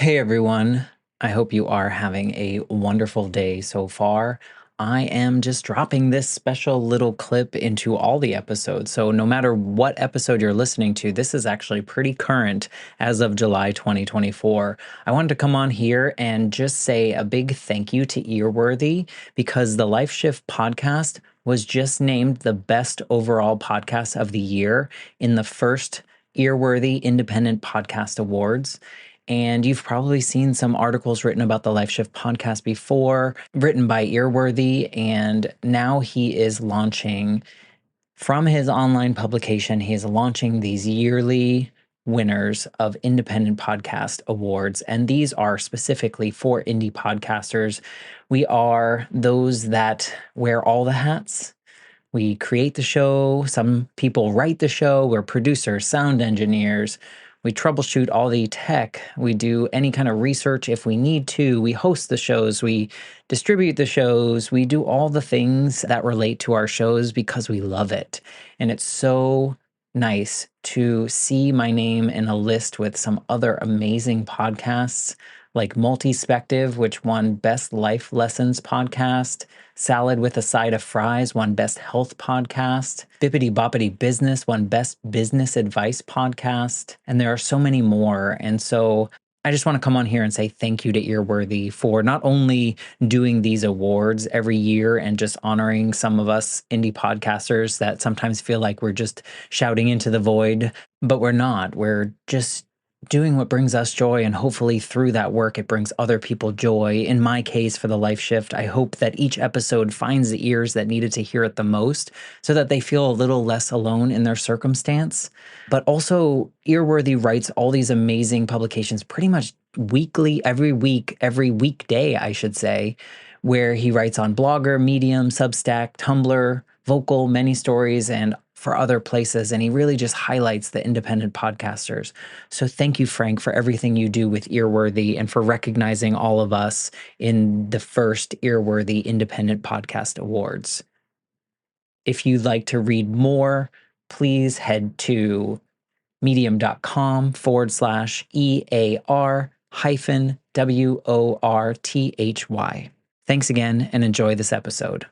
Hey everyone, I hope you are having a wonderful day so far. I am just dropping this special little clip into all the episodes. So, no matter what episode you're listening to, this is actually pretty current as of July 2024. I wanted to come on here and just say a big thank you to Earworthy because the Life Shift podcast was just named the best overall podcast of the year in the first Earworthy Independent Podcast Awards. And you've probably seen some articles written about the Life Shift podcast before, written by Earworthy. And now he is launching from his online publication, he is launching these yearly winners of independent podcast awards. And these are specifically for indie podcasters. We are those that wear all the hats. We create the show. Some people write the show. We're producers, sound engineers. We troubleshoot all the tech. We do any kind of research if we need to. We host the shows. We distribute the shows. We do all the things that relate to our shows because we love it. And it's so nice to see my name in a list with some other amazing podcasts like Multispective, which won Best Life Lessons Podcast. Salad with a Side of Fries won Best Health Podcast. Bippity Boppity Business won Best Business Advice Podcast. And there are so many more. And so I just want to come on here and say thank you to Earworthy for not only doing these awards every year and just honoring some of us indie podcasters that sometimes feel like we're just shouting into the void, but we're not. We're just doing what brings us joy, and hopefully through that work it brings other people joy. In my case, for the Life Shift, I hope that each episode finds the ears that needed to hear it the most so that they feel a little less alone in their circumstance. But also, Earworthy writes all these amazing publications pretty much weekly, every week, every weekday, I should say, where he writes on Blogger, Medium, Substack, Tumblr, Vocal, Many Stories, and for other places. And he really just highlights the independent podcasters. So thank you, Frank, for everything you do with Earworthy and for recognizing all of us in the first Earworthy Independent Podcast Awards. If you'd like to read more, please head to medium.com/EAR hyphen WORTHY. Thanks again and enjoy this episode.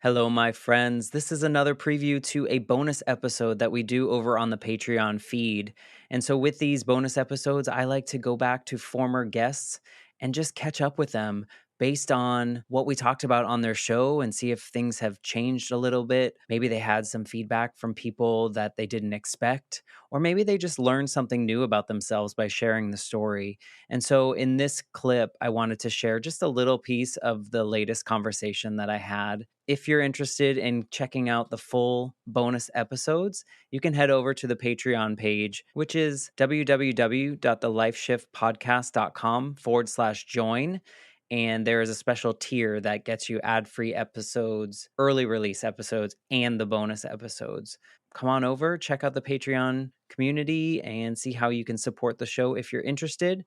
Hello, my friends. This is another preview to a bonus episode that we do over on the Patreon feed. And so, with these bonus episodes, I like to go back to former guests and just catch up with them based on what we talked about on their show and see if things have changed a little bit. Maybe they had some feedback from people that they didn't expect, or maybe they just learned something new about themselves by sharing the story. And so, in this clip, I wanted to share just a little piece of the latest conversation that I had. If you're interested in checking out the full bonus episodes, you can head over to the Patreon page, which is www.thelifeshiftpodcast.com/join. And there is a special tier that gets you ad-free episodes, early release episodes, and the bonus episodes. Come on over, check out the Patreon community, and see how you can support the show if you're interested.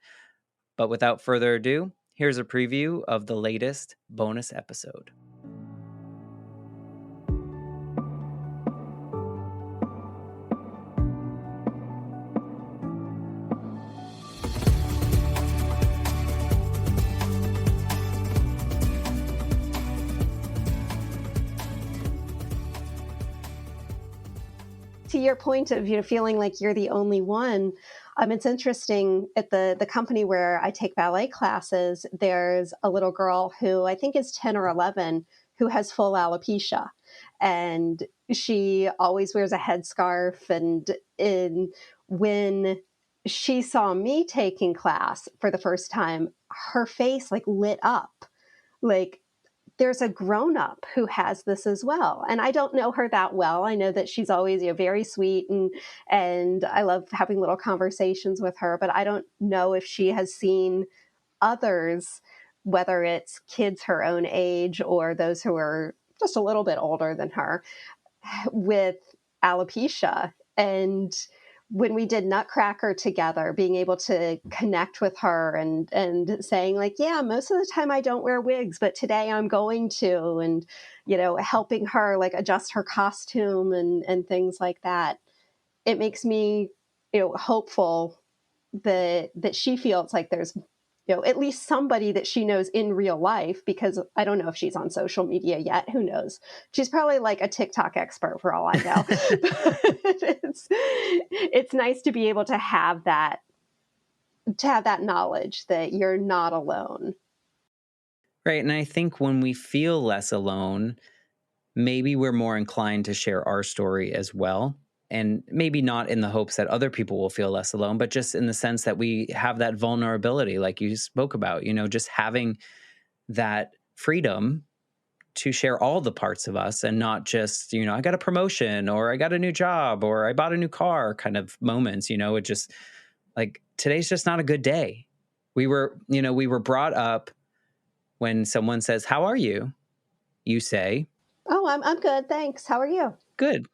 But without further ado, here's a preview of the latest bonus episode. To your point of feeling like you're the only one, it's interesting at the company where I take ballet classes. There's a little girl who I think is 10 or 11 who has full alopecia, and she always wears a headscarf. And when she saw me taking class for the first time, her face like lit up, like there's a grown-up who has this as well. And I don't know her that well. I know that she's always very sweet, and I love having little conversations with her, but I don't know if she has seen others, whether it's kids her own age or those who are just a little bit older than her, with alopecia. And when we did Nutcracker together, being able to connect with her and saying like, yeah, most of the time I don't wear wigs, but today I'm going to, and, helping her like adjust her costume and things like that. It makes me, hopeful that she feels like there's at least somebody that she knows in real life, because I don't know if she's on social media yet. Who knows? She's probably like a TikTok expert for all I know. It's nice to be able to have that knowledge that you're not alone. Right. And I think when we feel less alone, maybe we're more inclined to share our story as well. And maybe not in the hopes that other people will feel less alone, but just in the sense that we have that vulnerability, like you spoke about, just having that freedom to share all the parts of us and not just, I got a promotion or I got a new job or I bought a new car kind of moments, it just like today's just not a good day. We were brought up when someone says, "How are you?" You say, Oh, I'm good, thanks. How are you? "Good."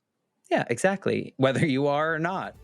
Yeah, exactly. Whether you are or not.